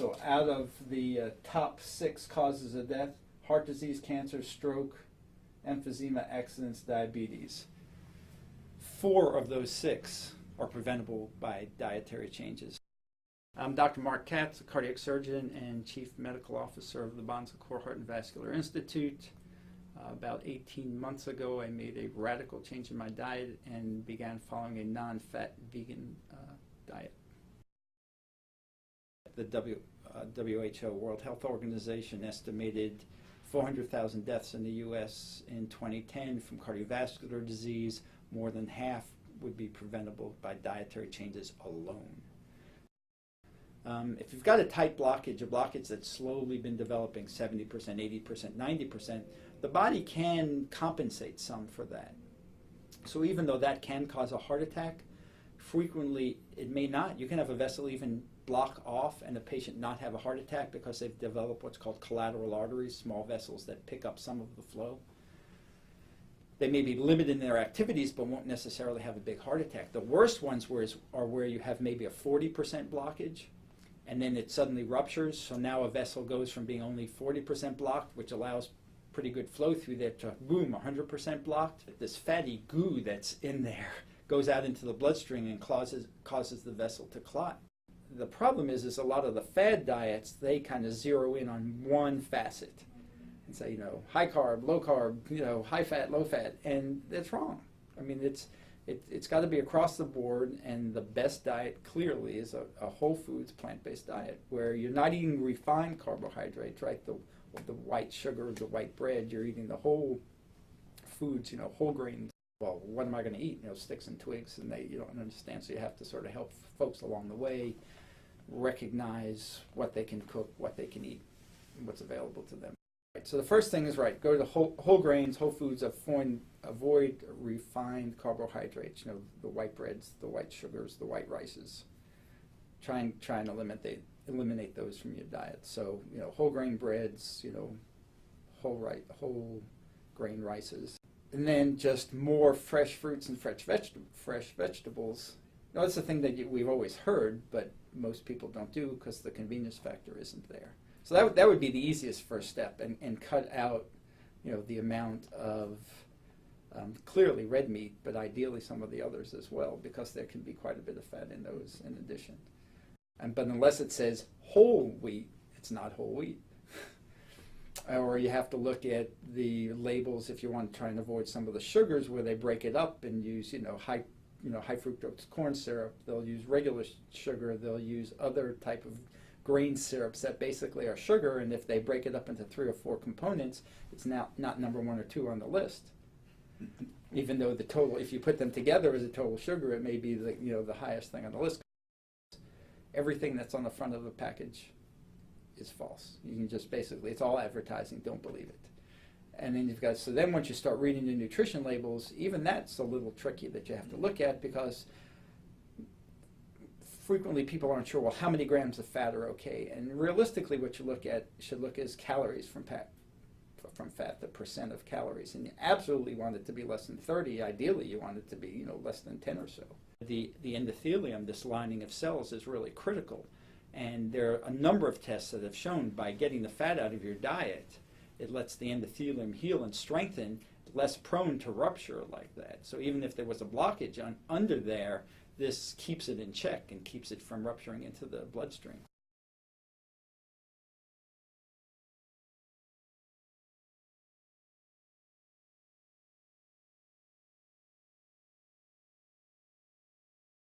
So out of the top 6 causes of death, heart disease, cancer, stroke, emphysema, accidents, diabetes. 4 of those 6 are preventable by dietary changes. I'm Dr. Mark Katz, a cardiac surgeon and Chief Medical Officer of the Bon Secours Heart and Vascular Institute. About 18 months ago, I made a radical change in my diet and began following a non-fat vegan diet. The WHO, World Health Organization, estimated 400,000 deaths in the U.S. in 2010 from cardiovascular disease. More than half would be preventable by dietary changes alone. If you've got a tight blockage, a blockage that's slowly been developing 70%, 80%, 90%, the body can compensate some for that. So even though that can cause a heart attack, frequently it may not. You can have a vessel even block off and the patient not have a heart attack because they've developed what's called collateral arteries, small vessels that pick up some of the flow. They may be limited in their activities but won't necessarily have a big heart attack. The worst ones are where you have maybe a 40% blockage and then it suddenly ruptures, so now a vessel goes from being only 40% blocked, which allows pretty good flow through there, to boom, 100% blocked. This fatty goo that's in there goes out into the bloodstream and causes the vessel to clot. The problem is a lot of the fad diets, they kind of zero in on one facet and say, high carb, low carb, high fat, low fat, and that's wrong. I mean, it's got to be across the board, and the best diet clearly is a whole foods plant-based diet where you're not eating refined carbohydrates, right? The white sugar, the white bread, you're eating the whole foods, whole grains. Well, what am I going to eat? Sticks and twigs, and you don't understand, so you have to sort of help folks along the way recognize what they can cook, what they can eat, and what's available to them. Right, so the first thing is, to the whole grains, whole foods, avoid refined carbohydrates, the white breads, the white sugars, the white rices. Try and eliminate those from your diet. So, whole grain breads, whole grain rices. And then just more fresh fruits and fresh vegetables. That's the thing that we've always heard, but most people don't do because the convenience factor isn't there. So that would be the easiest first step, and cut out, the amount of clearly red meat, but ideally some of the others as well, because there can be quite a bit of fat in those in addition. But unless it says whole wheat, it's not whole wheat. Or you have to look at the labels if you want to try and avoid some of the sugars where they break it up and use, high fructose corn syrup. They'll use regular sugar. They'll use other type of grain syrups that basically are sugar, and if they break it up into 3 or 4 components, it's now not number 1 or 2 on the list. Even though the total, if you put them together as a total sugar, it may be the highest thing on the list. Everything that's on the front of the package is false. You can just basically, it's all advertising, don't believe it. And then so then once you start reading the nutrition labels, even that's a little tricky that you have to look at, because frequently people aren't sure, well, how many grams of fat are okay? And realistically what you should look at is calories from fat, the percent of calories. And you absolutely want it to be less than 30. Ideally you want it to be, less than 10 or so. The endothelium, this lining of cells, is really critical. And there are a number of tests that have shown by getting the fat out of your diet, it lets the endothelium heal and strengthen, less prone to rupture like that. So even if there was a blockage under there, this keeps it in check and keeps it from rupturing into the bloodstream.